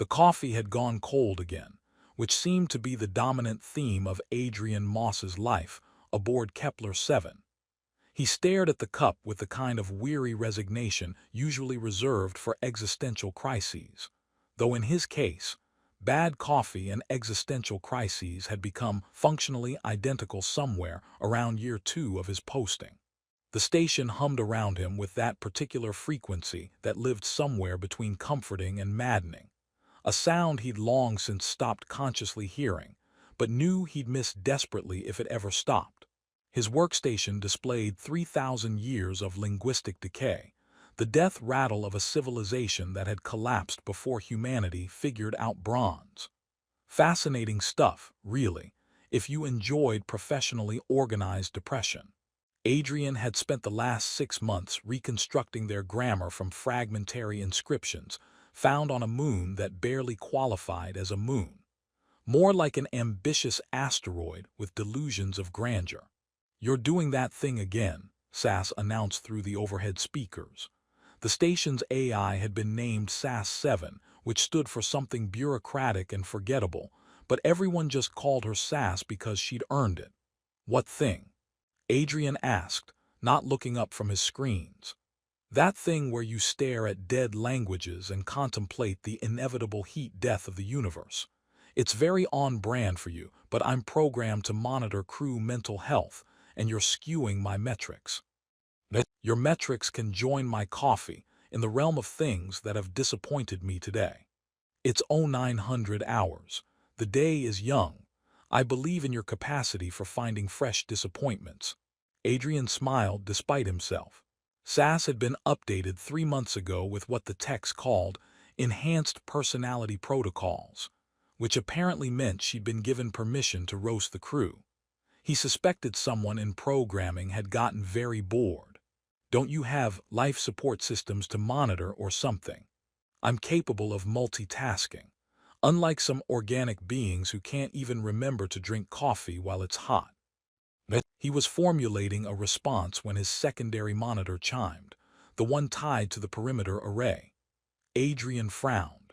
The coffee had gone cold again, which seemed to be the dominant theme of Adrian Moss's life aboard Kepler-7. He stared at the cup with the kind of weary resignation usually reserved for existential crises, though in his case, bad coffee and existential crises had become functionally identical somewhere around year 2 of his posting. The station hummed around him with that particular frequency that lived somewhere between comforting and maddening, a sound he'd long since stopped consciously hearing, but knew he'd miss desperately if it ever stopped. His workstation displayed 3,000 years of linguistic decay, the death rattle of a civilization that had collapsed before humanity figured out bronze. Fascinating stuff, really, if you enjoyed professionally organized depression. Adrian had spent the last 6 months reconstructing their grammar from fragmentary inscriptions found on a moon that barely qualified as a moon, more like an ambitious asteroid with delusions of grandeur. "You're doing that thing again," SAS announced through the overhead speakers. The station's AI had been named SAS-7, which stood for something bureaucratic and forgettable, but everyone just called her SAS because she'd earned it. "What thing?" Adrian asked, not looking up from his screens. "That thing where you stare at dead languages and contemplate the inevitable heat death of the universe. It's very on brand for you, but I'm programmed to monitor crew mental health, and you're skewing my metrics. Your metrics can join my coffee in the realm of things that have disappointed me today. It's 0900 hours. The day is young. I believe in your capacity for finding fresh disappointments." Adrian smiled despite himself. SAS had been updated 3 months ago with what the techs called enhanced personality protocols, which apparently meant she'd been given permission to roast the crew. He suspected someone in programming had gotten very bored. "Don't you have life support systems to monitor or something? I'm capable of multitasking, unlike some organic beings who can't even remember to drink coffee while it's hot." He was formulating a response when his secondary monitor chimed, the one tied to the perimeter array. Adrian frowned.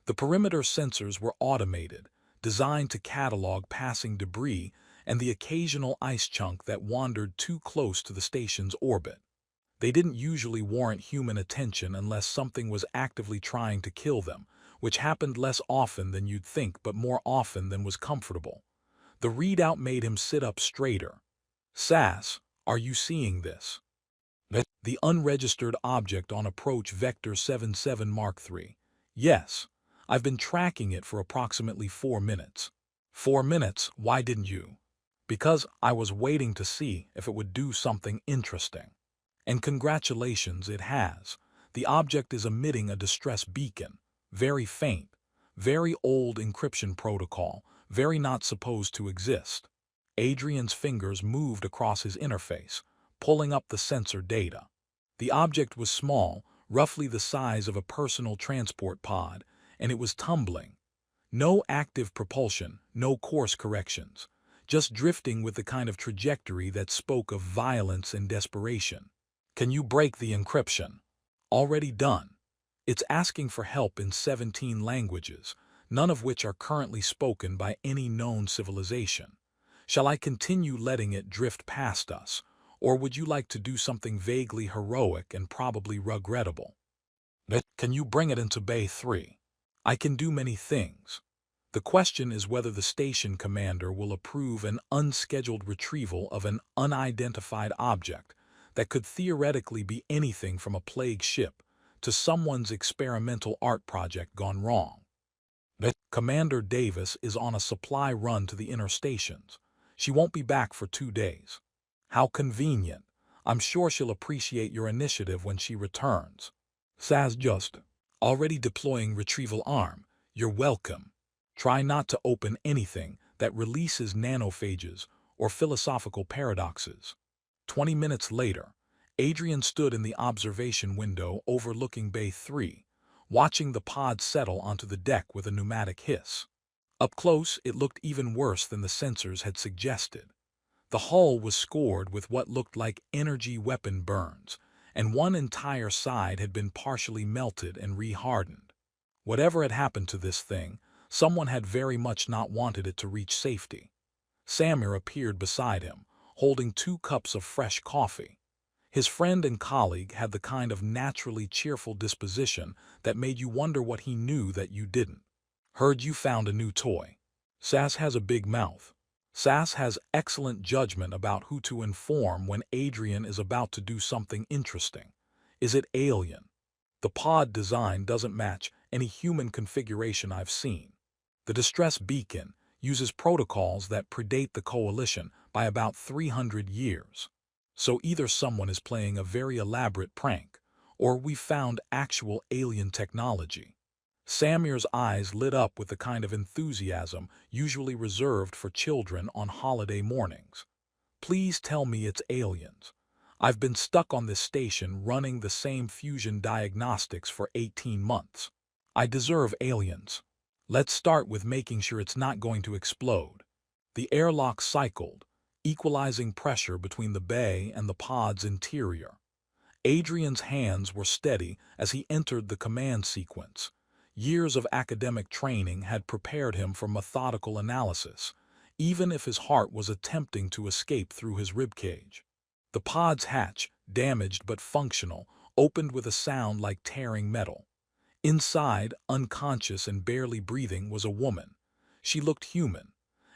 The perimeter sensors were automated, designed to catalog passing debris and the occasional ice chunk that wandered too close to the station's orbit. They didn't usually warrant human attention unless something was actively trying to kill them, which happened less often than you'd think but more often than was comfortable. The readout made him sit up straighter. "SAS, are you seeing this?" The unregistered object on approach Vector 77 Mark III. "Yes. I've been tracking it for approximately 4 minutes. 4 minutes? Why didn't you?" "Because I was waiting to see if it would do something interesting. And congratulations, it has. The object is emitting a distress beacon. Very faint. Very old encryption protocol. Very not supposed to exist." Adrian's fingers moved across his interface, pulling up the sensor data. The object was small, roughly the size of a personal transport pod, and it was tumbling. No active propulsion, no course corrections. Just drifting with the kind of trajectory that spoke of violence and desperation. "Can you break the encryption?" "Already done. It's asking for help in 17 languages, none of which are currently spoken by any known civilization. Shall I continue letting it drift past us, or would you like to do something vaguely heroic and probably regrettable?" "Can you bring it into Bay 3? "I can do many things. The question is whether the station commander will approve an unscheduled retrieval of an unidentified object that could theoretically be anything from a plague ship to someone's experimental art project gone wrong. Commander Davis is on a supply run to the inner stations. She won't be back for 2 days. How convenient. I'm sure she'll appreciate your initiative when she returns." SAS just already deploying retrieval arm. "You're welcome. Try not to open anything that releases nanophages or philosophical paradoxes." 20 minutes later, Adrian stood in the observation window overlooking Bay 3, watching the pod settle onto the deck with a pneumatic hiss. Up close, it looked even worse than the sensors had suggested. The hull was scored with what looked like energy weapon burns, and one entire side had been partially melted and rehardened. Whatever had happened to this thing, someone had very much not wanted it to reach safety. Samir appeared beside him, holding 2 cups of fresh coffee. His friend and colleague had the kind of naturally cheerful disposition that made you wonder what he knew that you didn't. Heard you found a new toy. Sass has a big mouth. Sass has excellent judgment about who to inform when Adrian is about to do something interesting. Is it alien? The pod design doesn't match any human configuration I've seen. The distress beacon uses protocols that predate the coalition by about 300 years. So either someone is playing a very elaborate prank, or we've found actual alien technology. Samir's eyes lit up with the kind of enthusiasm usually reserved for children on holiday mornings. Please tell me it's aliens. I've been stuck on this station running the same fusion diagnostics for 18 months. I deserve aliens. Let's start with making sure it's not going to explode. The airlock cycled, equalizing pressure between the bay and the pod's interior. Adrian's hands were steady as he entered the command sequence. Years of academic training had prepared him for methodical analysis, even if his heart was attempting to escape through his ribcage. The pod's hatch, damaged but functional, opened with a sound like tearing metal. Inside, unconscious and barely breathing, was a woman. She looked human.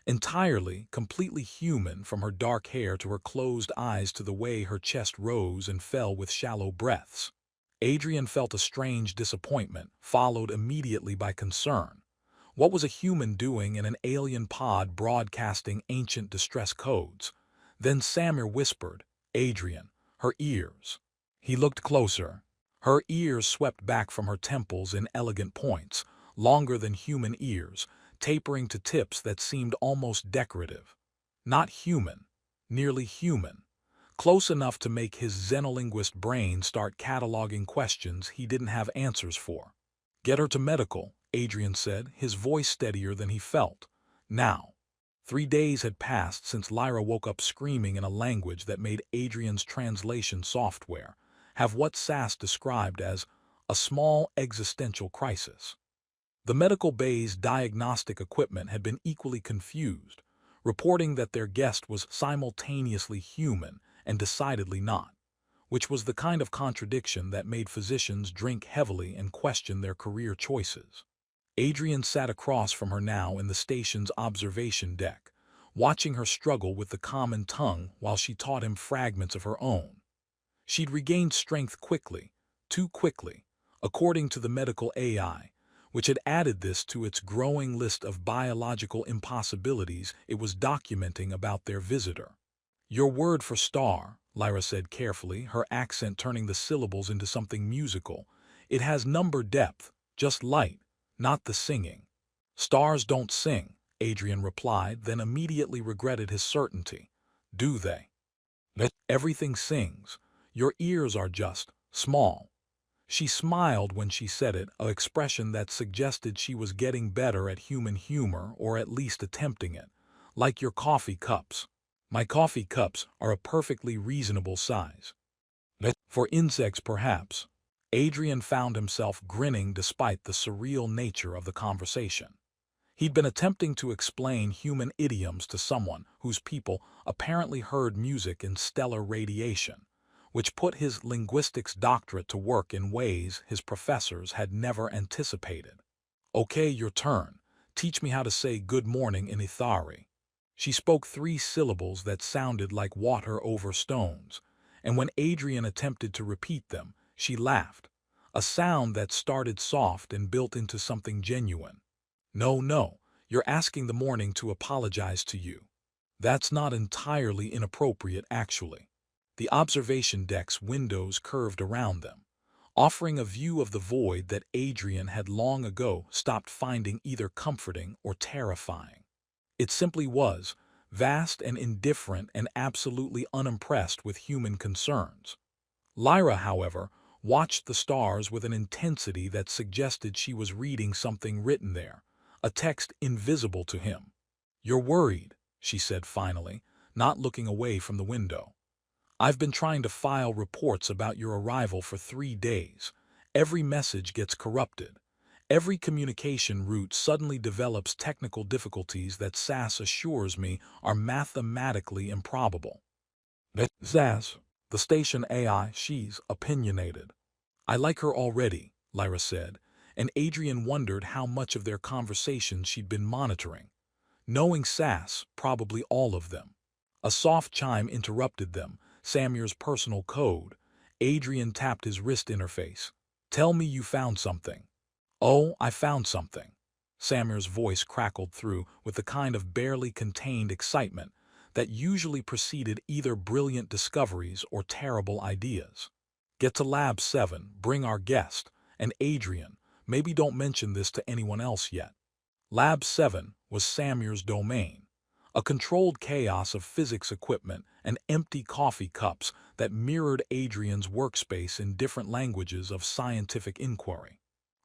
Entirely, completely human, from her dark hair to her closed eyes to the way her chest rose and fell with shallow breaths. Adrian felt a strange disappointment, followed immediately by concern. What was a human doing in an alien pod broadcasting ancient distress codes? Then Samir whispered, "Adrian, her ears." He looked closer. Her ears swept back from her temples in elegant points, longer than human ears, tapering to tips that seemed almost decorative. Not human, nearly human. Close enough to make his xenolinguist brain start cataloging questions he didn't have answers for. "Get her to medical," Adrian said, his voice steadier than he felt. Now. 3 days had passed since Lyra woke up screaming in a language that made Adrian's translation software have what Sass described as a small existential crisis. The medical bay's diagnostic equipment had been equally confused, reporting that their guest was simultaneously human and decidedly not, which was the kind of contradiction that made physicians drink heavily and question their career choices. Adrian sat across from her now in the station's observation deck, watching her struggle with the common tongue while she taught him fragments of her own. She'd regained strength quickly, too quickly, according to the medical AI, which had added this to its growing list of biological impossibilities it was documenting about their visitor. "Your word for star," Lyra said carefully, her accent turning the syllables into something musical. "It has number depth, just light, not the singing." "Stars don't sing," Adrian replied, then immediately regretted his certainty. "Do they?" "Everything sings. Your ears are just small." She smiled when she said it, an expression that suggested she was getting better at human humor, or at least attempting it. "Like your coffee cups." "My coffee cups are a perfectly reasonable size." "For insects, perhaps." Adrian found himself grinning despite the surreal nature of the conversation. He'd been attempting to explain human idioms to someone whose people apparently heard music in stellar radiation, which put his linguistics doctorate to work in ways his professors had never anticipated. "Okay, your turn. Teach me how to say good morning in Ithari." She spoke 3 syllables that sounded like water over stones, and when Adrian attempted to repeat them, she laughed, a sound that started soft and built into something genuine. "No, you're asking the morning to apologize to you." "That's not entirely inappropriate, actually." The observation deck's windows curved around them, offering a view of the void that Adrian had long ago stopped finding either comforting or terrifying. It simply was, vast and indifferent and absolutely unimpressed with human concerns. Lyra, however, watched the stars with an intensity that suggested she was reading something written there, a text invisible to him. "You're worried," she said finally, not looking away from the window. "I've been trying to file reports about your arrival for 3 days. Every message gets corrupted. Every communication route suddenly develops technical difficulties that SAS assures me are mathematically improbable. SAS, the station AI, she's opinionated. I like her already, Lyra said, and Adrian wondered how much of their conversation she'd been monitoring. Knowing SAS, probably all of them. A soft chime interrupted them, Samir's personal code. Adrian tapped his wrist interface. Tell me you found something. Oh, I found something. Samir's voice crackled through with the kind of barely contained excitement that usually preceded either brilliant discoveries or terrible ideas. Get to Lab 7, bring our guest, and Adrian, maybe don't mention this to anyone else yet. Lab 7 was Samir's domain, a controlled chaos of physics equipment and empty coffee cups that mirrored Adrian's workspace in different languages of scientific inquiry.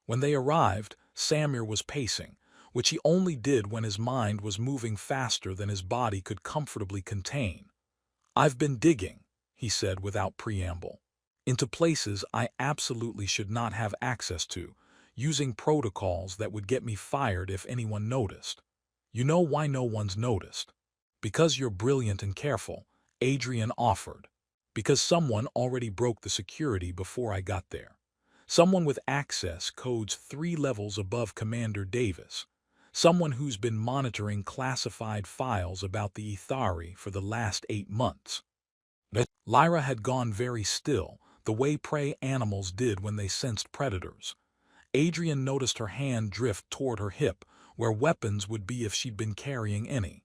When they arrived, Samir was pacing, which he only did when his mind was moving faster than his body could comfortably contain. I've been digging, he said without preamble, into places I absolutely should not have access to, using protocols that would get me fired if anyone noticed. You know why no one's noticed? Because you're brilliant and careful, Adrian offered. Because someone already broke the security before I got there. Someone with access codes 3 levels above Commander Davis. Someone who's been monitoring classified files about the Ithari for the last 8 months. Lyra had gone very still, the way prey animals did when they sensed predators. Adrian noticed her hand drift toward her hip, where weapons would be if she'd been carrying any.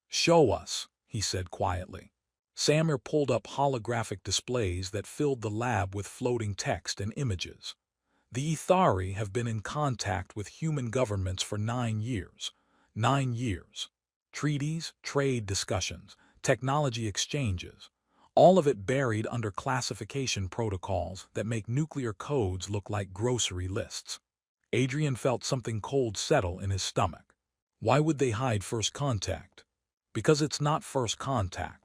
Show us, he said quietly. Samir pulled up holographic displays that filled the lab with floating text and images. The Ithari have been in contact with human governments for 9 years. 9 years. Treaties, trade discussions, technology exchanges. All of it buried under classification protocols that make nuclear codes look like grocery lists. Adrian felt something cold settle in his stomach. Why would they hide first contact? Because it's not first contact.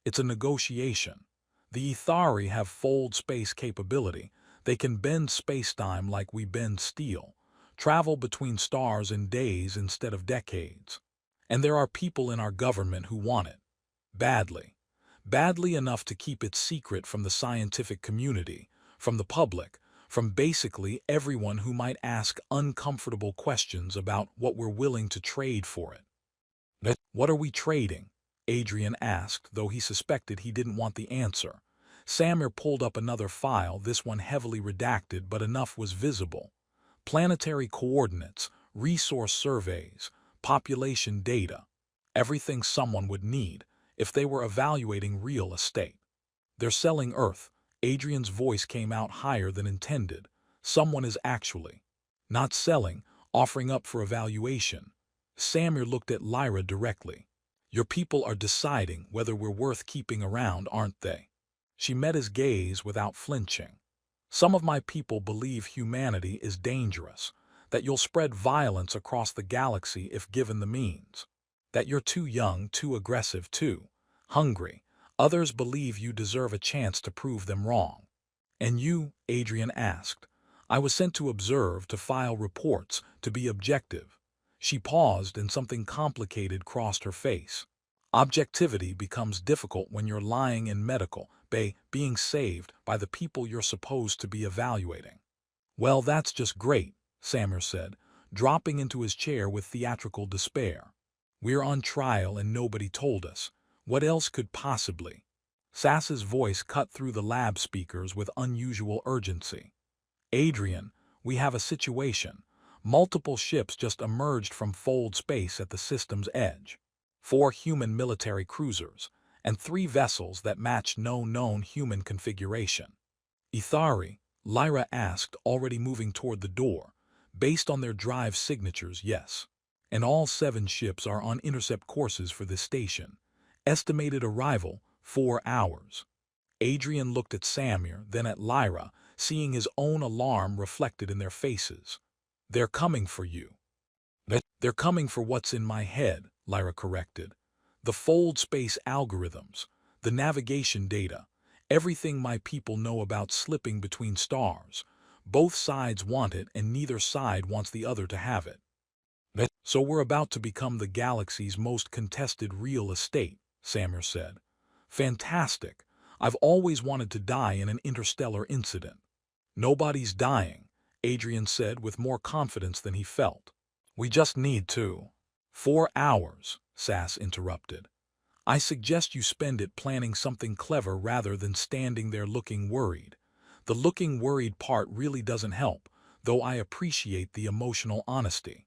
It's a negotiation. The Ithari have fold space capability. They can bend spacetime like we bend steel, travel between stars in days instead of decades. And there are people in our government who want it. Badly. Badly enough to keep it secret from the scientific community, from the public, from basically everyone who might ask uncomfortable questions about what we're willing to trade for it. What are we trading? Adrian asked, though he suspected he didn't want the answer. Samir pulled up another file, this one heavily redacted, but enough was visible. Planetary coordinates, resource surveys, population data. Everything someone would need if they were evaluating real estate. They're selling Earth. Adrian's voice came out higher than intended. Someone is actually not selling, offering up for evaluation. Samir looked at Lyra directly. Your people are deciding whether we're worth keeping around, aren't they? She met his gaze without flinching. Some of my people believe humanity is dangerous, that you'll spread violence across the galaxy if given the means, that you're too young, too aggressive, too hungry. Others believe you deserve a chance to prove them wrong. And you, Adrian asked. I was sent to observe, to file reports, to be objective. She paused and something complicated crossed her face. Objectivity becomes difficult when you're lying in medical bay, being saved by the people you're supposed to be evaluating. Well, that's just great, Samir said, dropping into his chair with theatrical despair. We're on trial and nobody told us. What else could possibly? Sass's voice cut through the lab speakers with unusual urgency. Adrian, we have a situation. Multiple ships just emerged from fold space at the system's edge. 4 human military cruisers, and 3 vessels that match no known human configuration. Ithari, Lyra asked, already moving toward the door. Based on their drive signatures, yes. And all 7 ships are on intercept courses for this station. Estimated arrival, 4 hours. Adrian looked at Samir, then at Lyra, seeing his own alarm reflected in their faces. They're coming for you. They're coming for what's in my head, Lyra corrected. The fold space algorithms, the navigation data, everything my people know about slipping between stars. Both sides want it and neither side wants the other to have it. So we're about to become the galaxy's most contested real estate, Samir said. Fantastic. I've always wanted to die in an interstellar incident. Nobody's dying, Adrian said with more confidence than he felt. We just need 4 hours, Sass interrupted. I suggest you spend it planning something clever rather than standing there looking worried. The looking worried part really doesn't help, though I appreciate the emotional honesty.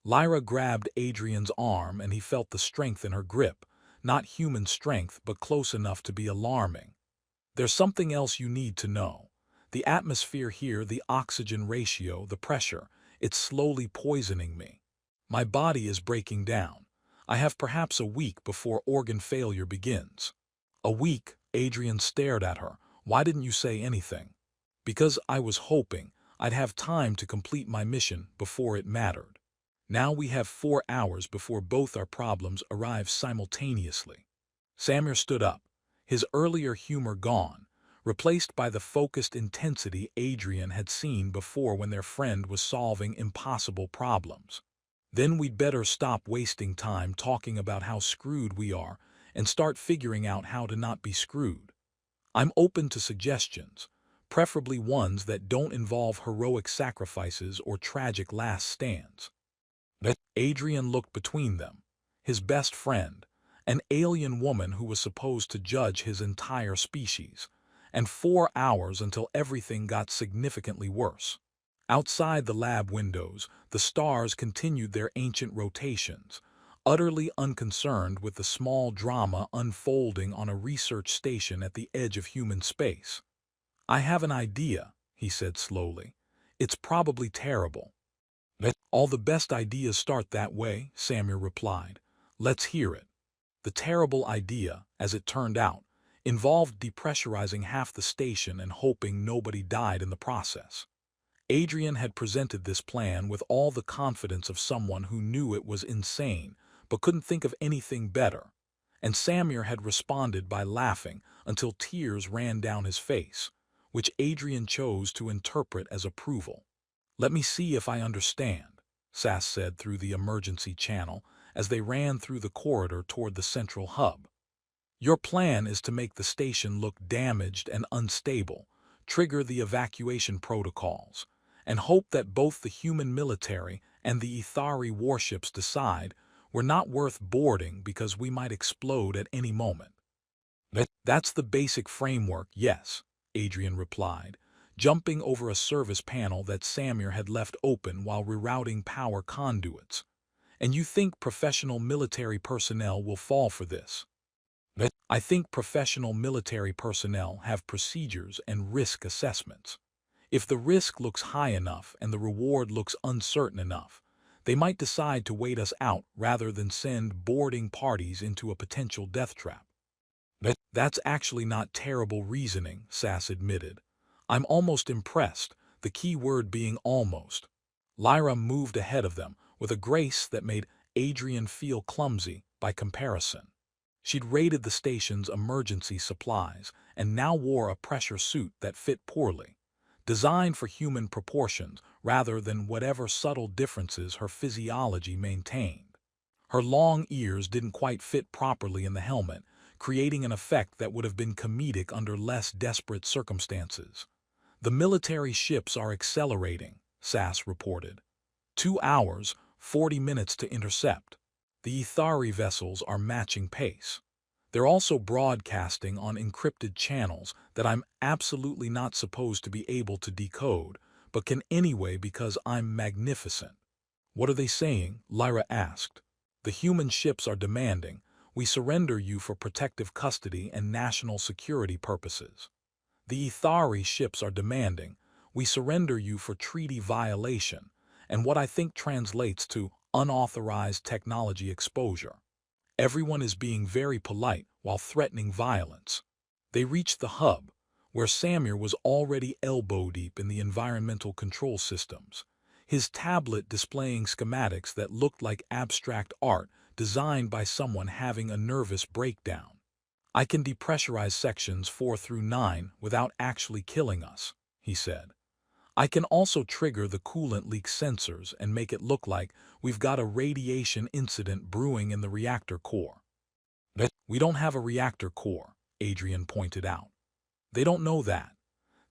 Lyra grabbed Adrian's arm and he felt the strength in her grip, not human strength but close enough to be alarming. There's something else you need to know. The atmosphere here, the oxygen ratio, the pressure, it's slowly poisoning me. My body is breaking down. I have perhaps a week before organ failure begins. A week? Adrian stared at her. Why didn't you say anything? Because I was hoping I'd have time to complete my mission before it mattered. Now we have 4 hours before both our problems arrive simultaneously. Samir stood up, his earlier humor gone, replaced by the focused intensity Adrian had seen before when their friend was solving impossible problems. Then we'd better stop wasting time talking about how screwed we are and start figuring out how to not be screwed. I'm open to suggestions, preferably ones that don't involve heroic sacrifices or tragic last stands. Adrian looked between them, his best friend, an alien woman who was supposed to judge his entire species, and 4 hours until everything got significantly worse. Outside the lab windows, the stars continued their ancient rotations, utterly unconcerned with the small drama unfolding on a research station at the edge of human space. I have an idea, he said slowly. It's probably terrible. All the best ideas start that way, Samir replied. Let's hear it. The terrible idea, as it turned out, involved depressurizing half the station and hoping nobody died in the process. Adrian had presented this plan with all the confidence of someone who knew it was insane, but couldn't think of anything better. And Samir had responded by laughing until tears ran down his face, which Adrian chose to interpret as approval. Let me see if I understand, Sass said through the emergency channel as they ran through the corridor toward the central hub. Your plan is to make the station look damaged and unstable, trigger the evacuation protocols, and hope that both the human military and the Ithari warships decide we're not worth boarding because we might explode at any moment. That's the basic framework, yes, Adrian replied, jumping over a service panel that Samir had left open while rerouting power conduits. And you think professional military personnel will fall for this? I think professional military personnel have procedures and risk assessments. If the risk looks high enough and the reward looks uncertain enough, they might decide to wait us out rather than send boarding parties into a potential death trap. That's actually not terrible reasoning, Sass admitted. I'm almost impressed, the key word being almost. Lyra moved ahead of them with a grace that made Adrian feel clumsy by comparison. She'd raided the station's emergency supplies and now wore a pressure suit that fit poorly, designed for human proportions rather than whatever subtle differences her physiology maintained. Her long ears didn't quite fit properly in the helmet, creating an effect that would have been comedic under less desperate circumstances. The military ships are accelerating, Sass reported. 2 hours, 40 minutes to intercept. The Ithari vessels are matching pace. They're also broadcasting on encrypted channels that I'm absolutely not supposed to be able to decode, but can anyway because I'm magnificent. What are they saying? Lyra asked. The human ships are demanding, we surrender you for protective custody and national security purposes. The Ithari ships are demanding, we surrender you for treaty violation, and what I think translates to unauthorized technology exposure. Everyone is being very polite while threatening violence. They reached the hub, where Samir was already elbow-deep in the environmental control systems, his tablet displaying schematics that looked like abstract art designed by someone having a nervous breakdown. I can depressurize sections 4 through 9 without actually killing us, he said. I can also trigger the coolant leak sensors and make it look like we've got a radiation incident brewing in the reactor core. We don't have a reactor core, Adrian pointed out. They don't know that.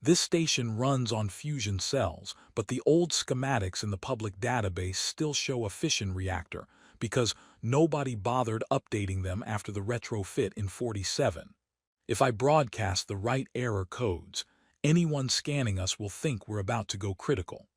This station runs on fusion cells, but the old schematics in the public database still show a fission reactor because nobody bothered updating them after the retrofit in 47. If I broadcast the right error codes, anyone scanning us will think we're about to go critical.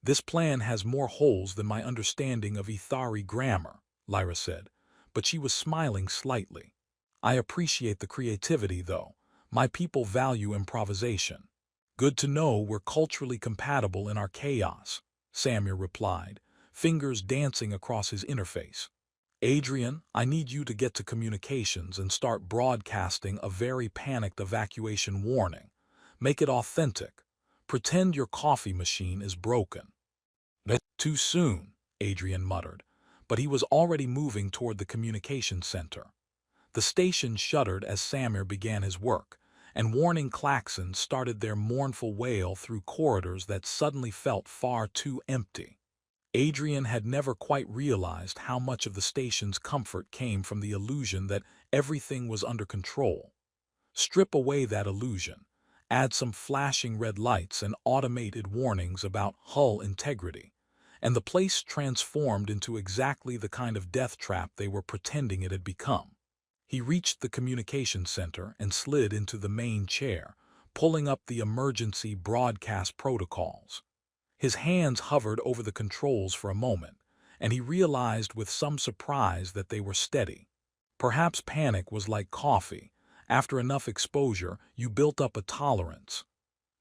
This plan has more holes than my understanding of Ithari grammar, Lyra said, but she was smiling slightly. I appreciate the creativity, though. My people value improvisation. Good to know we're culturally compatible in our chaos, Samir replied, fingers dancing across his interface. Adrian, I need you to get to communications and start broadcasting a very panicked evacuation warning. Make it authentic. Pretend your coffee machine is broken. Too soon, Adrian muttered, but he was already moving toward the communication center. The station shuddered as Samir began his work, and warning klaxons started their mournful wail through corridors that suddenly felt far too empty. Adrian had never quite realized how much of the station's comfort came from the illusion that everything was under control. Strip away that illusion, add some flashing red lights and automated warnings about hull integrity, and the place transformed into exactly the kind of death trap they were pretending it had become. He reached the communication center and slid into the main chair, pulling up the emergency broadcast protocols. His hands hovered over the controls for a moment, and he realized with some surprise that they were steady. Perhaps panic was like coffee. After enough exposure, you built up a tolerance.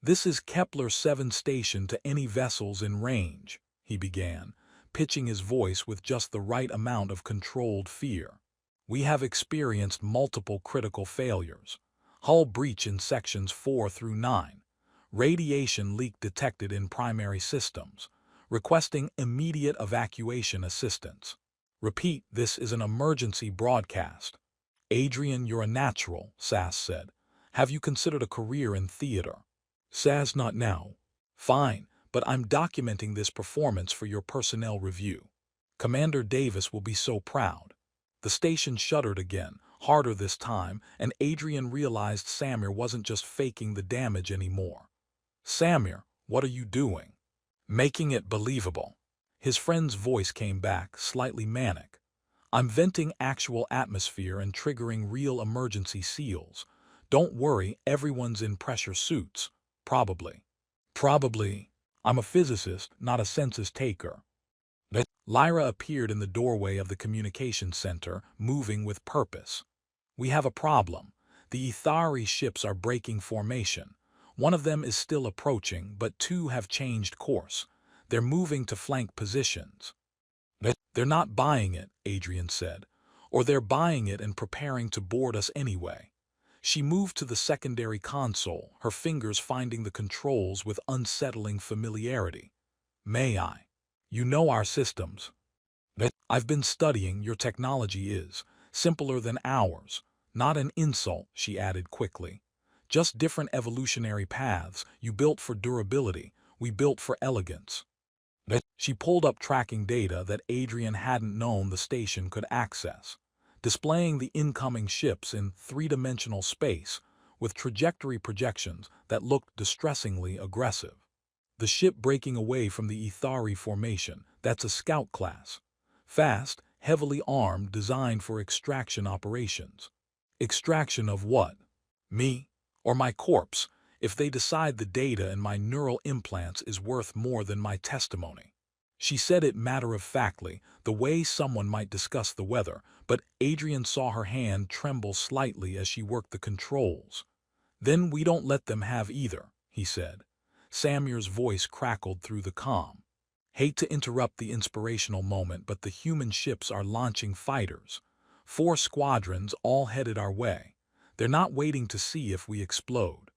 "This is Kepler 7 station to any vessels in range," he began, pitching his voice with just the right amount of controlled fear. "We have experienced multiple critical failures. Hull breach in sections 4 through 9. Radiation leak detected in primary systems. Requesting immediate evacuation assistance. Repeat, this is an emergency broadcast." "Adrian, you're a natural," Sass said. "Have you considered a career in theater?" "Sass, not now." "Fine, but I'm documenting this performance for your personnel review. Commander Davis will be so proud." The station shuddered again, harder this time, and Adrian realized Samir wasn't just faking the damage anymore. "Samir, what are you doing?" "Making it believable." His friend's voice came back, slightly manic. "I'm venting actual atmosphere and triggering real emergency seals. Don't worry, everyone's in pressure suits. Probably. Probably. I'm a physicist, not a census taker." Lyra appeared in the doorway of the communications center, moving with purpose. "We have a problem. The Ithari ships are breaking formation. One of them is still approaching, but two have changed course. They're moving to flank positions." "They're not buying it," Adrian said. "Or they're buying it and preparing to board us anyway." She moved to the secondary console, her fingers finding the controls with unsettling familiarity. "May I? You know our systems." "I've been studying. Your technology is simpler than ours. Not an insult," she added quickly. "Just different evolutionary paths. You built for durability. We built for elegance." She pulled up tracking data that Adrian hadn't known the station could access, displaying the incoming ships in three-dimensional space with trajectory projections that looked distressingly aggressive. "The ship breaking away from the Ithari formation, that's a scout class. Fast, heavily armed, designed for extraction operations." "Extraction of what? Me? Or my corpse, if they decide the data in my neural implants is worth more than my testimony?" She said it matter-of-factly, the way someone might discuss the weather, but Adrian saw her hand tremble slightly as she worked the controls. "Then we don't let them have either," he said. Samir's voice crackled through the comm. "Hate to interrupt the inspirational moment, but the human ships are launching fighters. 4 squadrons all headed our way. They're not waiting to see if we explode."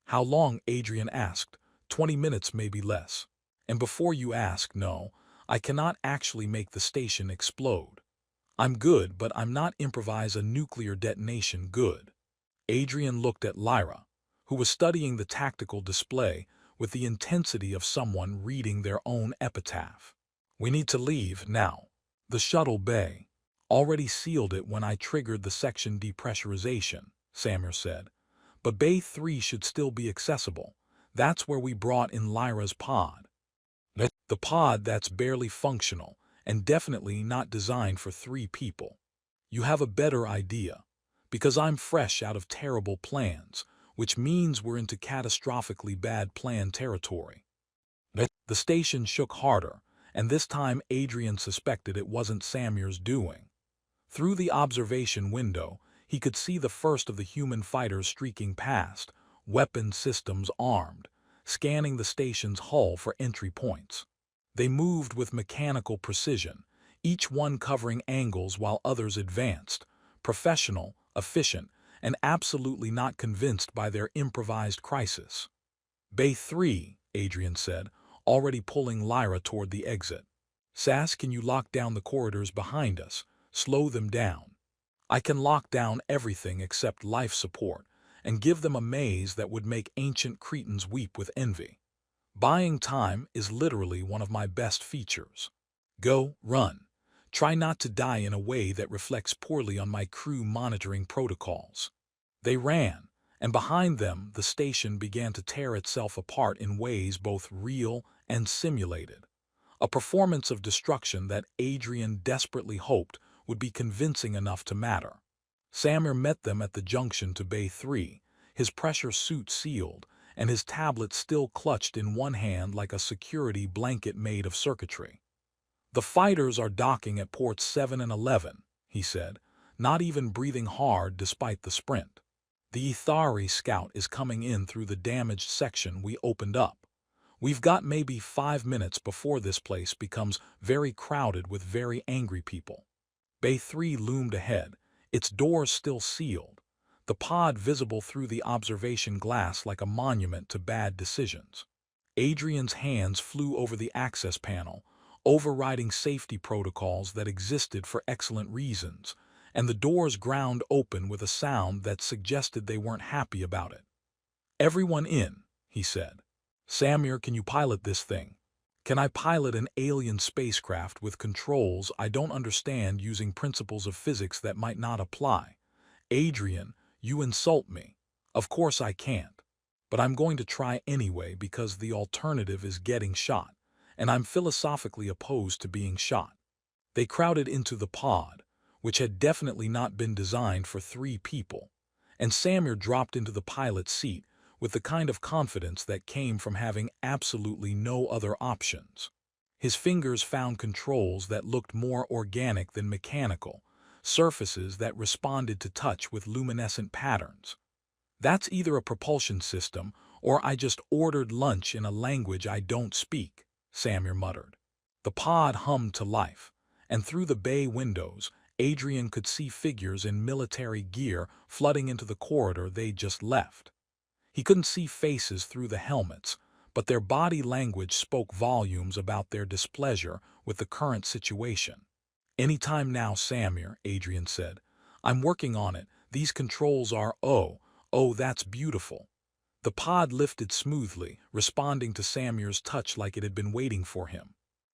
"How long?" Adrian asked. 20 minutes, maybe less. And before you ask, no, I cannot actually make the station explode. I'm good, but I'm not improvise a nuclear detonation good." Adrian looked at Lyra, who was studying the tactical display with the intensity of someone reading their own epitaph. "We need to leave now." The shuttle bay already sealed it when I triggered the section depressurization, Samir said. "But Bay 3 should still be accessible. That's where we brought in Lyra's pod." "The pod that's barely functional and definitely not designed for 3 people. You have a better idea. Because I'm fresh out of terrible plans, which means we're into catastrophically bad plan territory." The station shook harder, and this time Adrian suspected it wasn't Samir's doing. Through the observation window, he could see the first of the human fighters streaking past, weapon systems armed, scanning the station's hull for entry points. They moved with mechanical precision, each one covering angles while others advanced, professional, efficient, and absolutely not convinced by their improvised crisis. "Bay 3, Adrian said, already pulling Lyra toward the exit. "Sass, can you lock down the corridors behind us? Slow them down." "I can lock down everything except life support, and give them a maze that would make ancient Cretans weep with envy. Buying time is literally one of my best features. Go, run. Try not to die in a way that reflects poorly on my crew monitoring protocols." They ran, and behind them the station began to tear itself apart in ways both real and simulated. A performance of destruction that Adrian desperately hoped would be convincing enough to matter. Samir met them at the junction to Bay 3, his pressure suit sealed, and his tablet still clutched in one hand like a security blanket made of circuitry. "The fighters are docking at ports 7 and 11, he said, not even breathing hard despite the sprint. "The Ithari scout is coming in through the damaged section we opened up. We've got maybe 5 minutes before this place becomes very crowded with very angry people." Bay 3 loomed ahead, its doors still sealed, the pod visible through the observation glass like a monument to bad decisions. Adrian's hands flew over the access panel, overriding safety protocols that existed for excellent reasons, and the doors ground open with a sound that suggested they weren't happy about it. "Everyone in," he said. "Samir, can you pilot this thing? Can I pilot an alien spacecraft with controls I don't understand using principles of physics that might not apply?" "Adrian, you insult me. Of course I can't. But I'm going to try anyway because the alternative is getting shot, and I'm philosophically opposed to being shot." They crowded into the pod, which had definitely not been designed for 3 people, and Samir dropped into the pilot's seat with the kind of confidence that came from having absolutely no other options. His fingers found controls that looked more organic than mechanical, surfaces that responded to touch with luminescent patterns. "That's either a propulsion system or I just ordered lunch in a language I don't speak," Samir muttered. The pod hummed to life, and through the bay windows, Adrian could see figures in military gear flooding into the corridor they'd just left. He couldn't see faces through the helmets, but their body language spoke volumes about their displeasure with the current situation. "Any time now, Samir," Adrian said. "I'm working on it. These controls are oh, that's beautiful." The pod lifted smoothly, responding to Samir's touch like it had been waiting for him.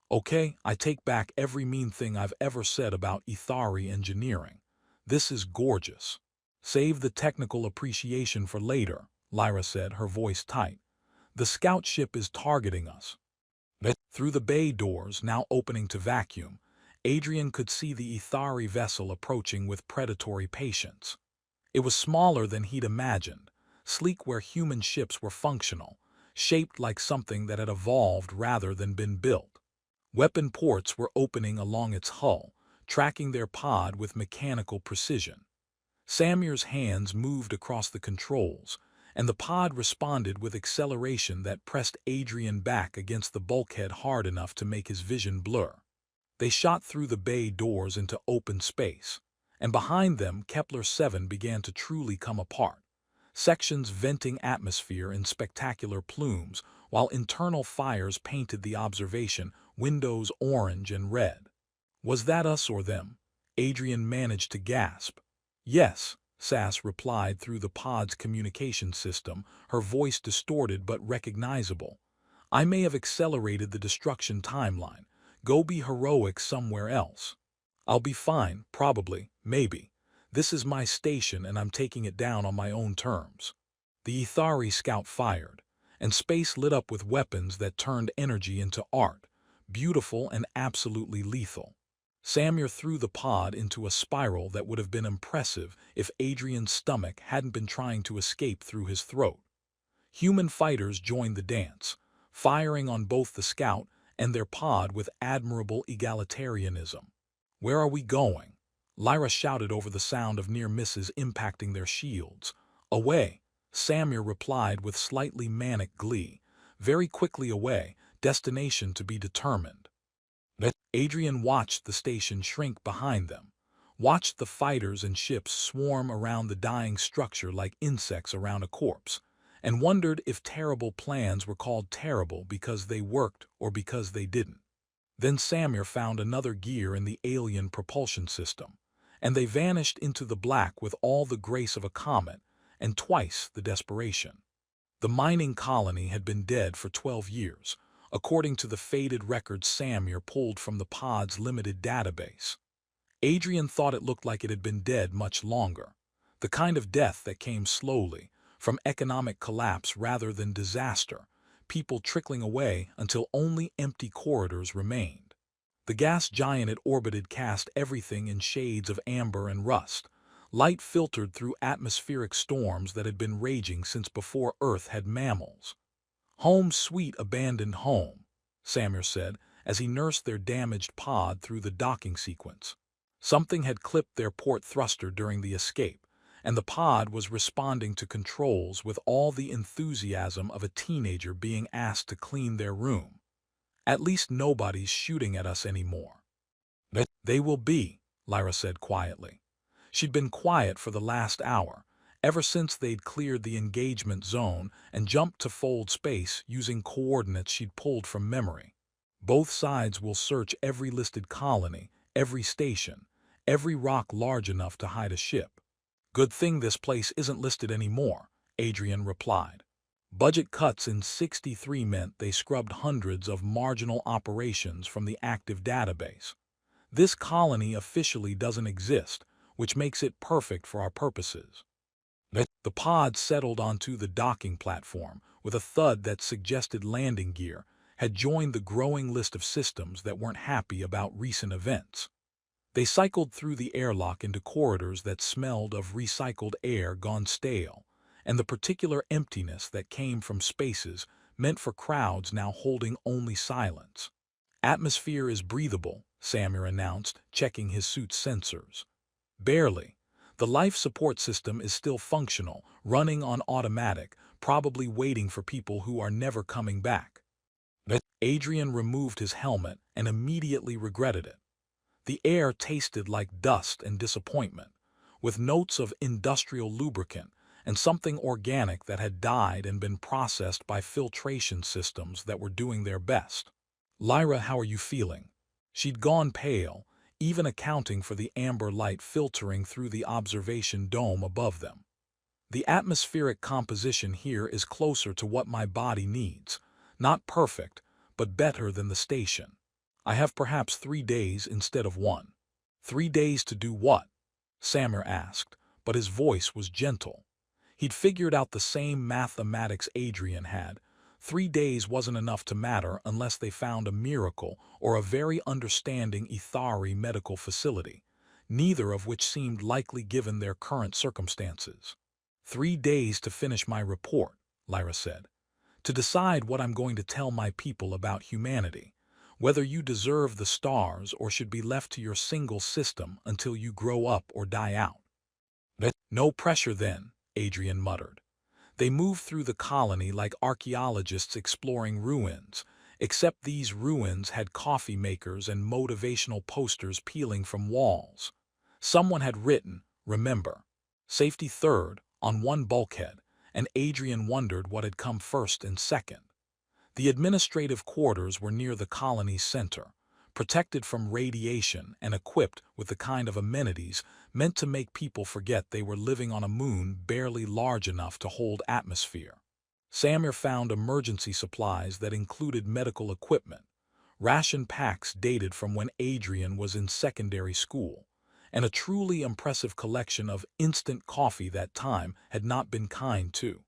"Okay, I take back every mean thing I've ever said about Ithari engineering. This is gorgeous." "Save the technical appreciation for later," Lyra said, her voice tight. "The scout ship is targeting us." Through the bay doors, now opening to vacuum, Adrian could see the Ithari vessel approaching with predatory patience. It was smaller than he'd imagined, sleek where human ships were functional, shaped like something that had evolved rather than been built. Weapon ports were opening along its hull, tracking their pod with mechanical precision. Samir's hands moved across the controls, and the pod responded with acceleration that pressed Adrian back against the bulkhead hard enough to make his vision blur. They shot through the bay doors into open space, and behind them Kepler-7 began to truly come apart, sections venting atmosphere in spectacular plumes, while internal fires painted the observation windows orange and red. "Was that us or them?" Adrian managed to gasp. "Yes," Sass replied through the pod's communication system, her voice distorted but recognizable. I may have accelerated the destruction timeline. Go be heroic somewhere else. I'll be fine, probably, maybe. This is my station and I'm taking it down on my own terms. The Ithari scout fired, and space lit up with weapons that turned energy into art, beautiful and absolutely lethal. Samir threw the pod into a spiral that would have been impressive if Adrian's stomach hadn't been trying to escape through his throat. Human fighters joined the dance, firing on both the scout and their pod with admirable egalitarianism. Where are we going? Lyra shouted over the sound of near misses impacting their shields. Away, Samir replied with slightly manic glee. Very quickly away, destination to be determined. Adrian watched the station shrink behind them, watched the fighters and ships swarm around the dying structure like insects around a corpse, and wondered if terrible plans were called terrible because they worked or because they didn't. Then Samir found another gear in the alien propulsion system, and they vanished into the black with all the grace of a comet and twice the desperation. The mining colony had been dead for 12 years, according to the faded records Samir pulled from the pod's limited database. Adrian thought it looked like it had been dead much longer, the kind of death that came slowly, from economic collapse rather than disaster, people trickling away until only empty corridors remained. The gas giant it orbited cast everything in shades of amber and rust, light filtered through atmospheric storms that had been raging since before Earth had mammals. Home sweet abandoned home, Samir said as he nursed their damaged pod through the docking sequence. Something had clipped their port thruster during the escape, and the pod was responding to controls with all the enthusiasm of a teenager being asked to clean their room. At least nobody's shooting at us anymore. They will be, Lyra said quietly. She'd been quiet for the last hour, ever since they'd cleared the engagement zone and jumped to fold space using coordinates she'd pulled from memory. Both sides will search every listed colony, every station, every rock large enough to hide a ship. Good thing this place isn't listed anymore, Adrian replied. Budget cuts in 63 meant they scrubbed hundreds of marginal operations from the active database. This colony officially doesn't exist, which makes it perfect for our purposes. The pod settled onto the docking platform with a thud that suggested landing gear had joined the growing list of systems that weren't happy about recent events. They cycled through the airlock into corridors that smelled of recycled air gone stale, and the particular emptiness that came from spaces meant for crowds now holding only silence. Atmosphere is breathable, Samir announced, checking his suit's sensors. Barely. The life support system is still functional, running on automatic, probably waiting for people who are never coming back. Adrian removed his helmet and immediately regretted it. The air tasted like dust and disappointment, with notes of industrial lubricant and something organic that had died and been processed by filtration systems that were doing their best. Lyra, how are you feeling? She'd gone pale, even accounting for the amber light filtering through the observation dome above them. The atmospheric composition here is closer to what my body needs. Not perfect, but better than the station. I have perhaps 3 days instead of 1. 3 days to do what? Samir asked, but his voice was gentle. He'd figured out the same mathematics Adrian had. 3 days wasn't enough to matter unless they found a miracle or a very understanding Ithari medical facility, neither of which seemed likely given their current circumstances. 3 days to finish my report, Lyra said. To decide what I'm going to tell my people about humanity, whether you deserve the stars or should be left to your single system until you grow up or die out. No pressure then, Adrian muttered. They moved through the colony like archaeologists exploring ruins, except these ruins had coffee makers and motivational posters peeling from walls. Someone had written, "Remember, safety third," on one bulkhead, and Adrian wondered what had come first and second. The administrative quarters were near the colony's center, protected from radiation and equipped with the kind of amenities meant to make people forget they were living on a moon barely large enough to hold atmosphere. Samir found emergency supplies that included medical equipment, ration packs dated from when Adrian was in secondary school, and a truly impressive collection of instant coffee that time had not been kind to.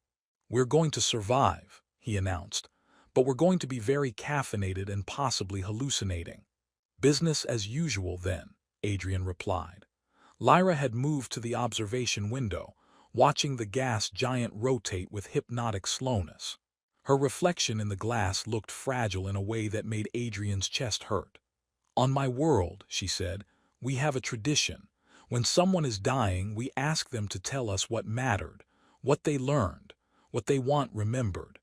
"We're going to survive," he announced, "but we're going to be very caffeinated and possibly hallucinating." "Business as usual, then," Adrian replied. Lyra had moved to the observation window, watching the gas giant rotate with hypnotic slowness. Her reflection in the glass looked fragile in a way that made Adrian's chest hurt. "On my world," she said, "we have a tradition. When someone is dying, we ask them to tell us what mattered, what they learned, what they want remembered."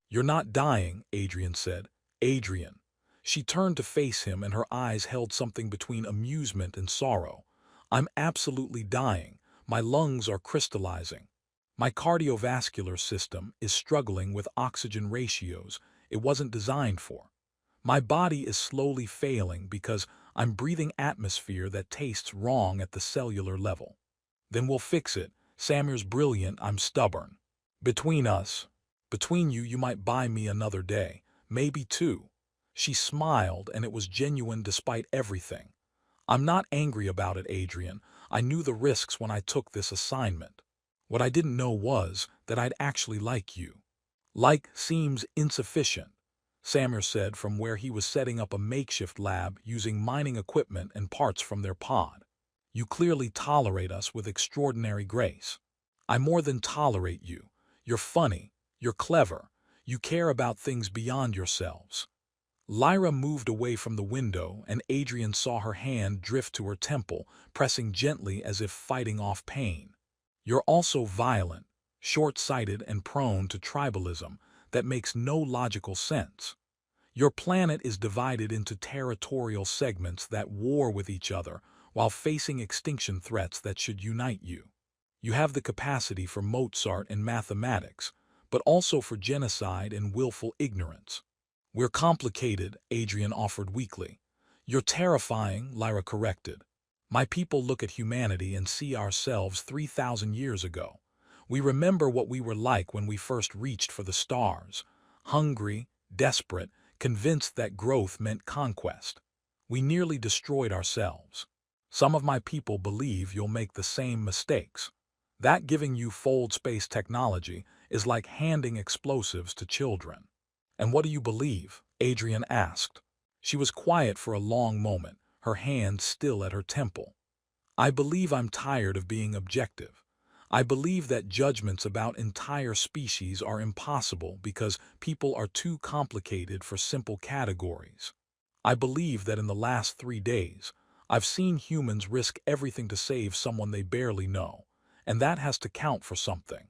"You're not dying," Adrian said. "Adrian." She turned to face him and her eyes held something between amusement and sorrow. "I'm absolutely dying. My lungs are crystallizing. My cardiovascular system is struggling with oxygen ratios it wasn't designed for. My body is slowly failing because I'm breathing atmosphere that tastes wrong at the cellular level." "Then we'll fix it. Samir's brilliant, I'm stubborn. Between us, between you might buy me another day, maybe two." She smiled, and it was genuine despite everything. "I'm not angry about it, Adrian. I knew the risks when I took this assignment. What I didn't know was that I'd actually like you." "Like seems insufficient," Samir said from where he was setting up a makeshift lab using mining equipment and parts from their pod. "You clearly tolerate us with extraordinary grace." "I more than tolerate you. You're funny, you're clever, you care about things beyond yourselves." Lyra moved away from the window, and Adrian saw her hand drift to her temple, pressing gently as if fighting off pain. "You're also violent, short-sighted, and prone to tribalism that makes no logical sense. Your planet is divided into territorial segments that war with each other while facing extinction threats that should unite you. You have the capacity for Mozart and mathematics, but also for genocide and willful ignorance." "We're complicated," Adrian offered weakly. "You're terrifying," Lyra corrected. "My people look at humanity and see ourselves 3,000 years ago. We remember what we were like when we first reached for the stars, hungry, desperate, convinced that growth meant conquest. We nearly destroyed ourselves. Some of my people believe you'll make the same mistakes. That giving you fold space technology is like handing explosives to children." "And what do you believe?" Adrian asked. She was quiet for a long moment, her hand still at her temple. "I believe I'm tired of being objective. I believe that judgments about entire species are impossible because people are too complicated for simple categories. I believe that in the last 3 days, I've seen humans risk everything to save someone they barely know, and that has to count for something."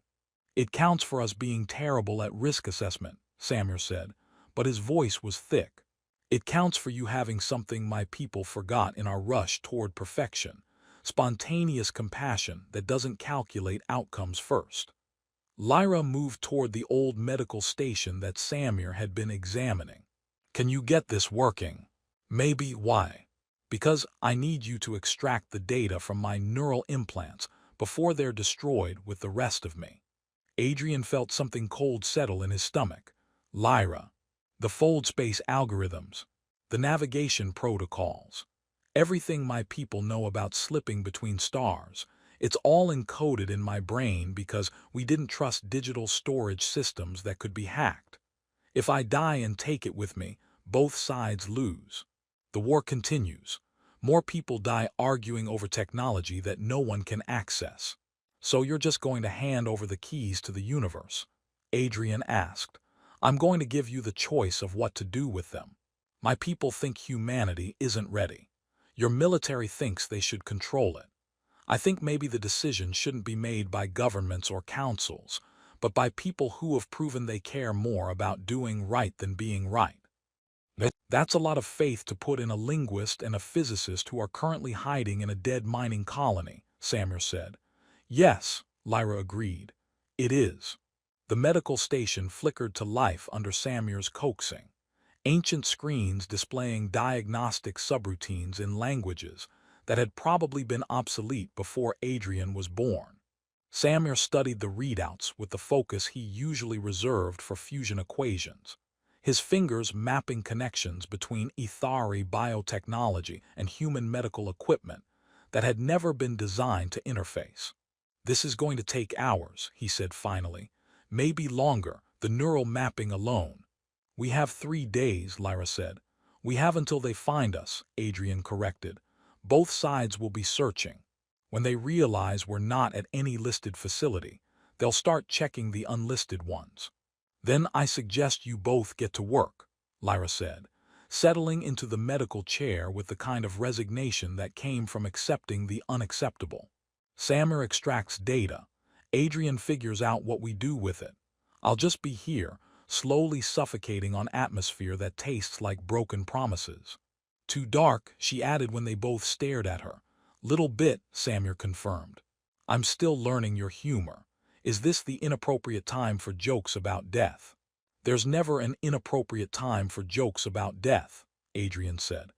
"It counts for us being terrible at risk assessment," Samir said, but his voice was thick. "It counts for you having something my people forgot in our rush toward perfection, spontaneous compassion that doesn't calculate outcomes first." Lyra moved toward the old medical station that Samir had been examining. "Can you get this working?" "Maybe. Why?" "Because I need you to extract the data from my neural implants before they're destroyed with the rest of me." Adrian felt something cold settle in his stomach. "Lyra, the fold space algorithms, the navigation protocols, everything my people know about slipping between stars, it's all encoded in my brain because we didn't trust digital storage systems that could be hacked. If I die and take it with me, both sides lose. The war continues. More people die arguing over technology that no one can access." "So you're just going to hand over the keys to the universe?" Adrian asked. "I'm going to give you the choice of what to do with them. My people think humanity isn't ready. Your military thinks they should control it. I think maybe the decision shouldn't be made by governments or councils, but by people who have proven they care more about doing right than being right." "That's a lot of faith to put in a linguist and a physicist who are currently hiding in a dead mining colony," Samir said. "Yes," Lyra agreed. "It is." The medical station flickered to life under Samir's coaxing. ancient screens displaying diagnostic subroutines in languages that had probably been obsolete before Adrian was born. Samir studied the readouts with the focus he usually reserved for fusion equations, his fingers mapping connections between Ethari biotechnology and human medical equipment that had never been designed to interface. "This is going to take hours," he said finally. "Maybe longer, the neural mapping alone." "We have 3 days," Lyra said. "We have until they find us," Adrian corrected. "Both sides will be searching. When they realize we're not at any listed facility, they'll start checking the unlisted ones." "Then I suggest you both get to work," Lyra said, settling into the medical chair with the kind of resignation that came from accepting the unacceptable. "Samir extracts data. Adrian figures out what we do with it. I'll just be here, slowly suffocating on atmosphere that tastes like broken promises." "Too dark," she added when they both stared at her. "Little bit," Samir confirmed. "I'm still learning your humor. Is this the inappropriate time for jokes about death?" "There's never an inappropriate time for jokes about death," Adrian said.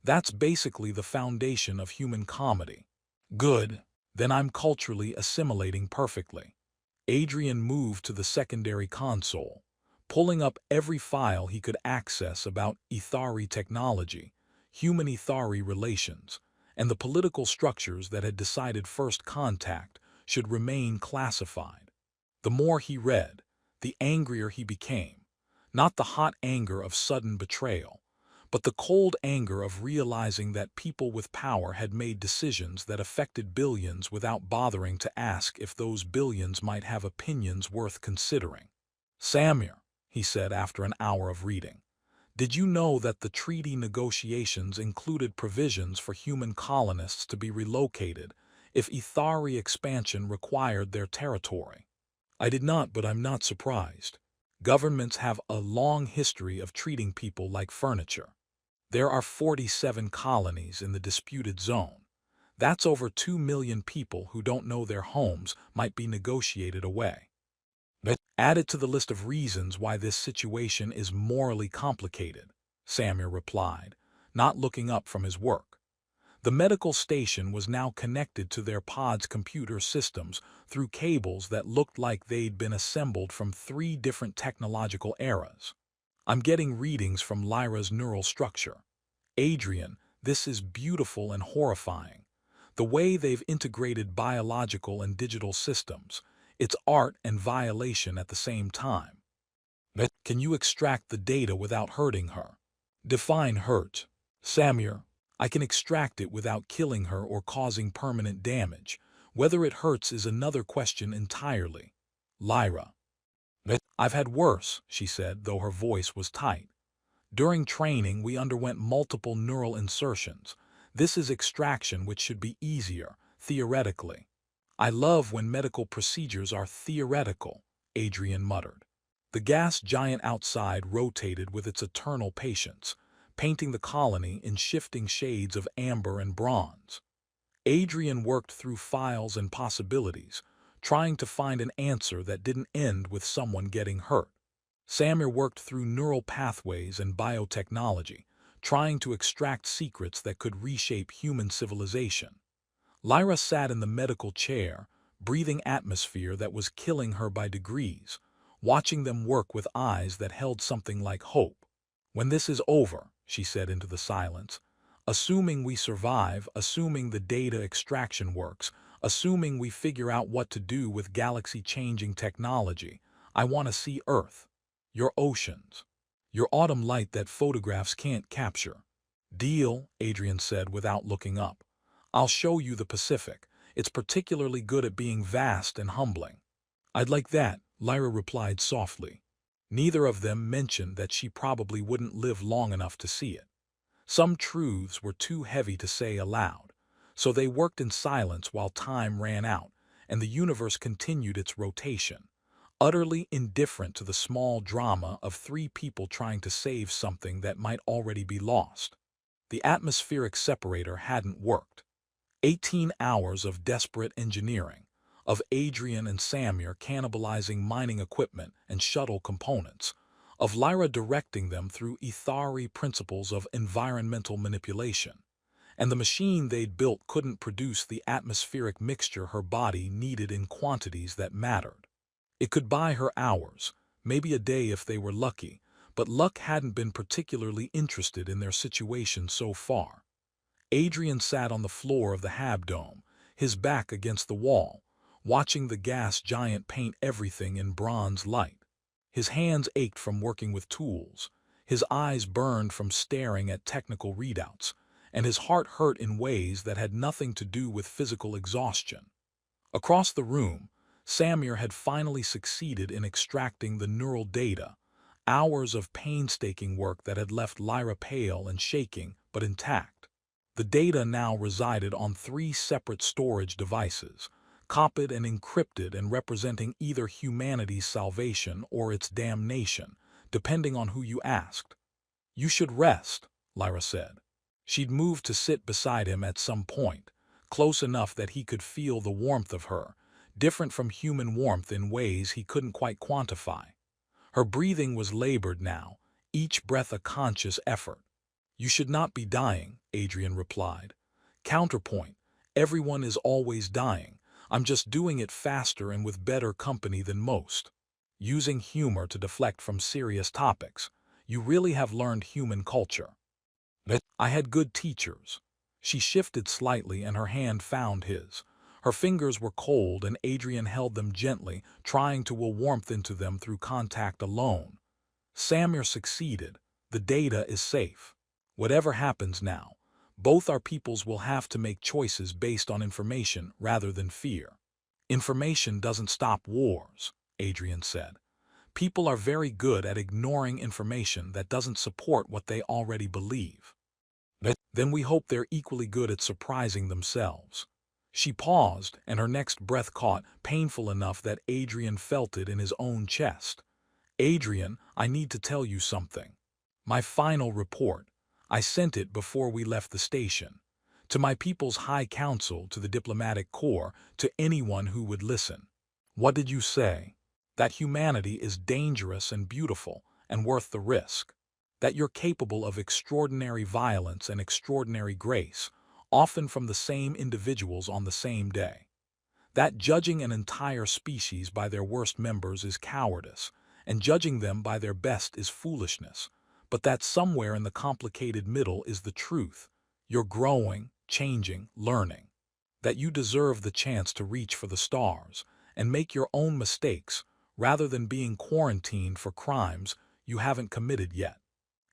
"That's basically the foundation of human comedy." "Good. Then I'm culturally assimilating perfectly." Adrian moved to the secondary console, pulling up every file he could access about Ethari technology, human Ethari relations, and the political structures that had decided first contact should remain classified. The more he read, the angrier he became, not the hot anger of sudden betrayal, but the cold anger of realizing that people with power had made decisions that affected billions without bothering to ask if those billions might have opinions worth considering. "Samir," he said after an hour of reading, "did you know that the treaty negotiations included provisions for human colonists to be relocated if Ethari expansion required their territory?" "I did not, but I'm not surprised. Governments have a long history of treating people like furniture. There are 47 colonies in the disputed zone. That's over 2 million people who don't know their homes might be negotiated away." "But add it to the list of reasons why this situation is morally complicated," Samir replied, not looking up from his work. The medical station was now connected to their pod's computer systems through cables that looked like they'd been assembled from 3 different technological eras. "I'm getting readings from Lyra's neural structure. Adrian, this is beautiful and horrifying. The way they've integrated biological and digital systems, it's art and violation at the same time." "But can you extract the data without hurting her?" "Define hurt." "Samir, I can extract it without killing her or causing permanent damage. Whether it hurts is another question entirely." "Lyra." "But I've had worse," she said, though her voice was tight. "During training, we underwent multiple neural insertions. This is extraction, which should be easier, theoretically." "I love when medical procedures are theoretical," Adrian muttered. The gas giant outside rotated with its eternal patience, painting the colony in shifting shades of amber and bronze. Adrian worked through files and possibilities, trying to find an answer that didn't end with someone getting hurt. Samir worked through neural pathways and biotechnology, trying to extract secrets that could reshape human civilization. Lyra sat in the medical chair, breathing atmosphere that was killing her by degrees, watching them work with eyes that held something like hope. "When this is over," she said into the silence, "assuming we survive, assuming the data extraction works, assuming we figure out what to do with galaxy-changing technology, I want to see Earth. Your oceans. Your autumn light that photographs can't capture." "Deal," Adrian said without looking up. "I'll show you the Pacific. It's particularly good at being vast and humbling." "I'd like that," Lyra replied softly. Neither of them mentioned that she probably wouldn't live long enough to see it. Some truths were too heavy to say aloud, so they worked in silence while time ran out and the universe continued its rotation, utterly indifferent to the small drama of 3 people trying to save something that might already be lost. The atmospheric separator hadn't worked. 18 hours of desperate engineering, of Adrian and Samir cannibalizing mining equipment and shuttle components, of Lyra directing them through Ethari principles of environmental manipulation, and the machine they'd built couldn't produce the atmospheric mixture her body needed in quantities that mattered. It could buy her hours, maybe a day if they were lucky, but luck hadn't been particularly interested in their situation so far. Adrian sat on the floor of the Hab Dome, his back against the wall, watching the gas giant paint everything in bronze light. His hands ached from working with tools, his eyes burned from staring at technical readouts, and his heart hurt in ways that had nothing to do with physical exhaustion. Across the room, Samir had finally succeeded in extracting the neural data, hours of painstaking work that had left Lyra pale and shaking but intact. The data now resided on 3 separate storage devices, copied and encrypted and representing either humanity's salvation or its damnation, depending on who you asked. "You should rest," Lyra said. She'd moved to sit beside him at some point, close enough that he could feel the warmth of her, different from human warmth in ways he couldn't quite quantify. Her breathing was labored now, each breath a conscious effort. "You should not be dying," Adrian replied. "Counterpoint, everyone is always dying. I'm just doing it faster and with better company than most." Using humor to deflect from serious topics, "You really have learned human culture." "I had good teachers." She shifted slightly and her hand found his. Her fingers were cold and Adrian held them gently, trying to will warmth into them through contact alone. "Samir succeeded. The data is safe. Whatever happens now, both our peoples will have to make choices based on information rather than fear." "Information doesn't stop wars," Adrian said. "People are very good at ignoring information that doesn't support what they already believe. Then we hope they're equally good at surprising themselves." She paused, and her next breath caught, painful enough that Adrian felt it in his own chest. "Adrian, I need to tell you something. My final report. I sent it before we left the station. To my people's High Council, to the Diplomatic Corps, to anyone who would listen." "What did you say?" "That humanity is dangerous and beautiful, and worth the risk. That you're capable of extraordinary violence and extraordinary grace, often from the same individuals on the same day. That judging an entire species by their worst members is cowardice, and judging them by their best is foolishness, but that somewhere in the complicated middle is the truth. You're growing, changing, learning. That you deserve the chance to reach for the stars and make your own mistakes rather than being quarantined for crimes you haven't committed yet."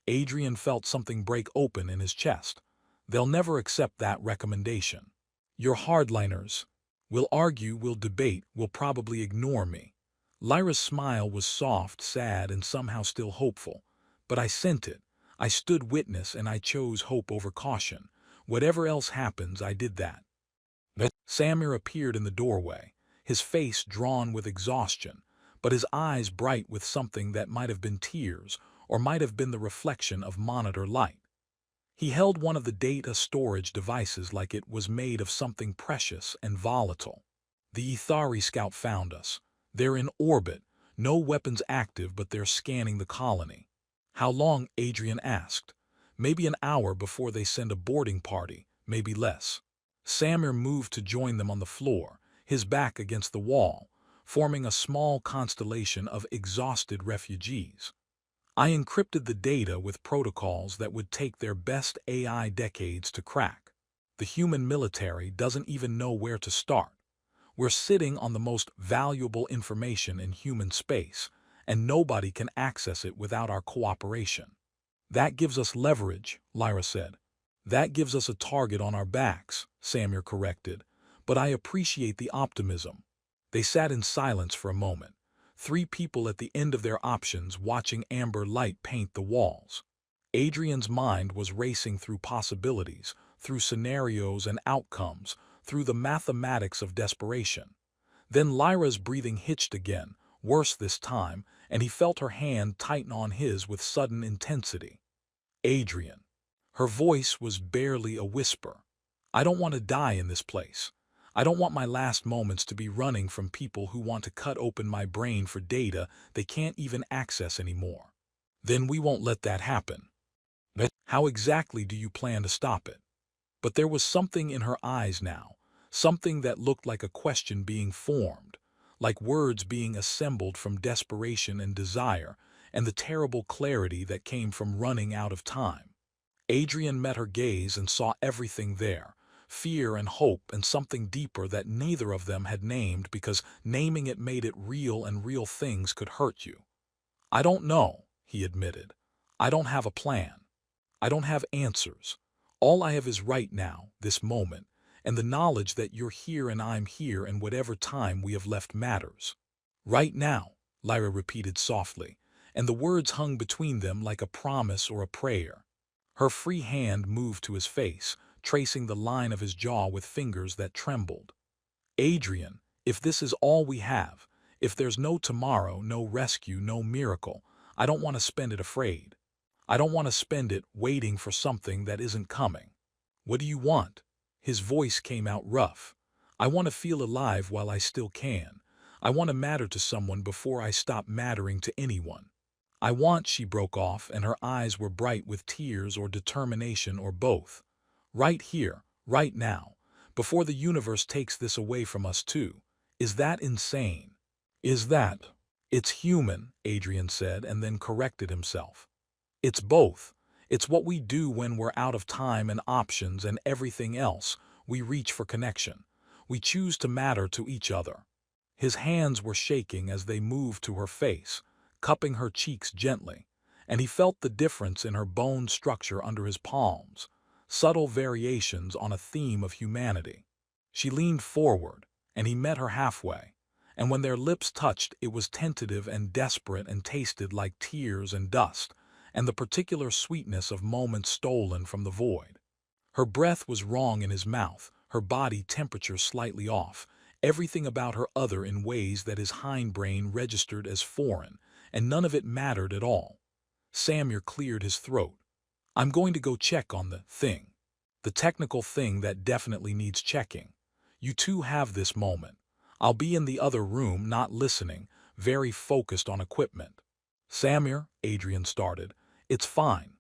Adrian felt something break open in his chest. "They'll never accept that recommendation. You're hardliners. We'll argue, we'll debate, we'll probably ignore me." Lyra's smile was soft, sad, and somehow still hopeful. "But I sent it. I stood witness and I chose hope over caution. Whatever else happens, I did that." Samir appeared in the doorway, his face drawn with exhaustion, but his eyes bright with something that might have been tears or might have been the reflection of monitor light. He held one of the data storage devices like it was made of something precious and volatile. "The Ethari scout found us. They're in orbit, no weapons active, but they're scanning the colony." "How long?" Adrian asked. "Maybe an hour before they send a boarding party, maybe less." Samir moved to join them on the floor, his back against the wall, forming a small constellation of exhausted refugees. "I encrypted the data with protocols that would take their best AI decades to crack. The human military doesn't even know where to start. We're sitting on the most valuable information in human space, and nobody can access it without our cooperation." "That gives us leverage," Lyra said. "That gives us a target on our backs," Samir corrected, "but I appreciate the optimism." They sat in silence for a moment, 3 people at the end of their options watching amber light paint the walls. Adrian's mind was racing through possibilities, through scenarios and outcomes, through the mathematics of desperation. Then Lyra's breathing hitched again, worse this time, and he felt her hand tighten on his with sudden intensity. "Adrian." Her voice was barely a whisper. "I don't want to die in this place. I don't want my last moments to be running from people who want to cut open my brain for data they can't even access anymore." Then we won't let that happen. But how exactly do you plan to stop it? But there was something in her eyes now, something that looked like a question being formed, like words being assembled from desperation and desire, and the terrible clarity that came from running out of time. Adrian met her gaze and saw everything there, fear and hope and something deeper that neither of them had named because naming it made it real and real things could hurt you. I don't know, he admitted. I don't have a plan. I don't have answers. All I have is right now, this moment, and the knowledge that you're here and I'm here and whatever time we have left matters. Right now, Lyra repeated softly, and the words hung between them like a promise or a prayer. Her free hand moved to his face, tracing the line of his jaw with fingers that trembled. Adrian, if this is all we have, if there's no tomorrow, no rescue, no miracle, I don't want to spend it afraid. I don't want to spend it waiting for something that isn't coming. What do you want? His voice came out rough. I want to feel alive while I still can. I want to matter to someone before I stop mattering to anyone. I want, she broke off, and her eyes were bright with tears or determination or both. Right here, right now, before the universe takes this away from us too. Is that insane? Is that? It's human, Adrian said, and then corrected himself. It's both. It's what we do when we're out of time and options and everything else. We reach for connection. We choose to matter to each other. His hands were shaking as they moved to her face, cupping her cheeks gently, and he felt the difference in her bone structure under his palms, subtle variations on a theme of humanity. She leaned forward, and he met her halfway, and when their lips touched it was tentative and desperate and tasted like tears and dust, and the particular sweetness of moments stolen from the void. Her breath was wrong in his mouth, her body temperature slightly off, everything about her other in ways that his hindbrain registered as foreign, and none of it mattered at all. Samir cleared his throat. I'm going to go check on the thing. The technical thing that definitely needs checking. You two have this moment. I'll be in the other room, not listening, very focused on equipment. Samir, Adrian started. It's fine.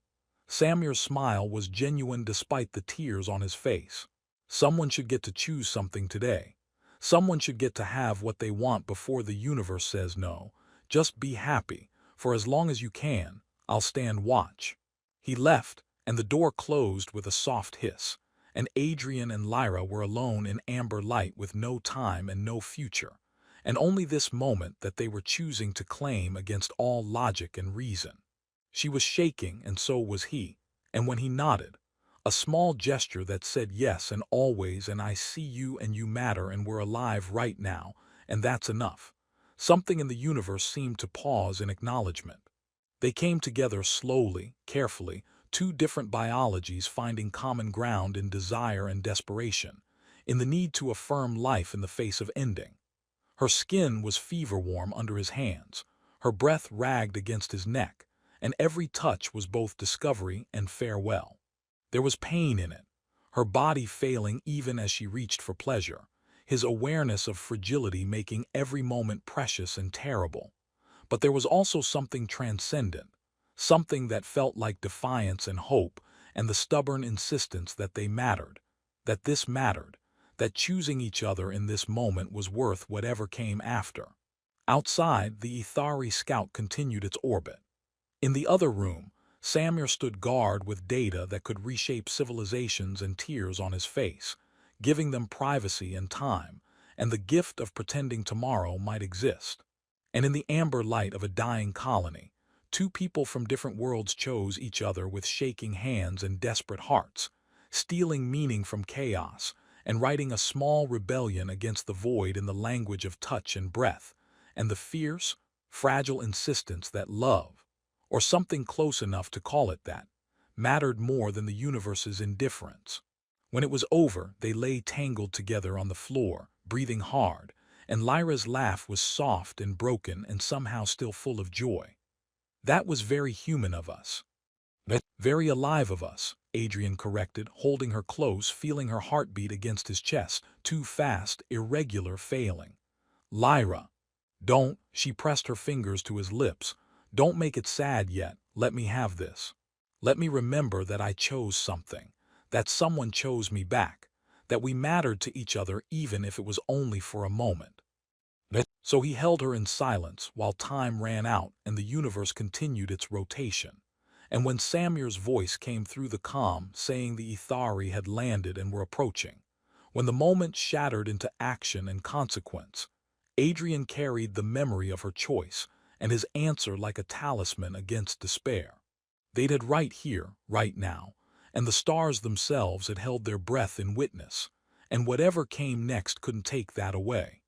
Samir's smile was genuine despite the tears on his face. Someone should get to choose something today. Someone should get to have what they want before the universe says no. Just be happy. For as long as you can, I'll stand watch. He left, and the door closed with a soft hiss, and Adrian and Lyra were alone in amber light with no time and no future, and only this moment that they were choosing to claim against all logic and reason. She was shaking, and so was he, and when he nodded, a small gesture that said yes and always and I see you and you matter and we're alive right now, and that's enough. Something in the universe seemed to pause in acknowledgement. They came together slowly, carefully, two different biologies finding common ground in desire and desperation, in the need to affirm life in the face of ending. Her skin was fever-warm under his hands, her breath ragged against his neck, and every touch was both discovery and farewell. There was pain in it, her body failing even as she reached for pleasure, his awareness of fragility making every moment precious and terrible. But there was also something transcendent, something that felt like defiance and hope, and the stubborn insistence that they mattered, that this mattered, that choosing each other in this moment was worth whatever came after. Outside, the Ithari scout continued its orbit. In the other room, Samir stood guard with data that could reshape civilizations and tears on his face, giving them privacy and time, and the gift of pretending tomorrow might exist. And in the amber light of a dying colony, two people from different worlds chose each other with shaking hands and desperate hearts, stealing meaning from chaos and writing a small rebellion against the void in the language of touch and breath, and the fierce, fragile insistence that love, or something close enough to call it that, mattered more than the universe's indifference. When it was over, they lay tangled together on the floor, breathing hard, and Lyra's laugh was soft and broken and somehow still full of joy. That was very human of us. Very alive of us, Adrian corrected, holding her close, feeling her heartbeat against his chest, too fast, irregular, failing. Lyra, don't, she pressed her fingers to his lips, don't make it sad yet, Let me have this. Let me remember that I chose something, that someone chose me back, that we mattered to each other even if it was only for a moment. So he held her in silence while time ran out and the universe continued its rotation. And when Samir's voice came through the comm saying the Ithari had landed and were approaching, when the moment shattered into action and consequence, Adrian carried the memory of her choice and his answer like a talisman against despair. They'd had right here, right now, and the stars themselves had held their breath in witness, and whatever came next couldn't take that away.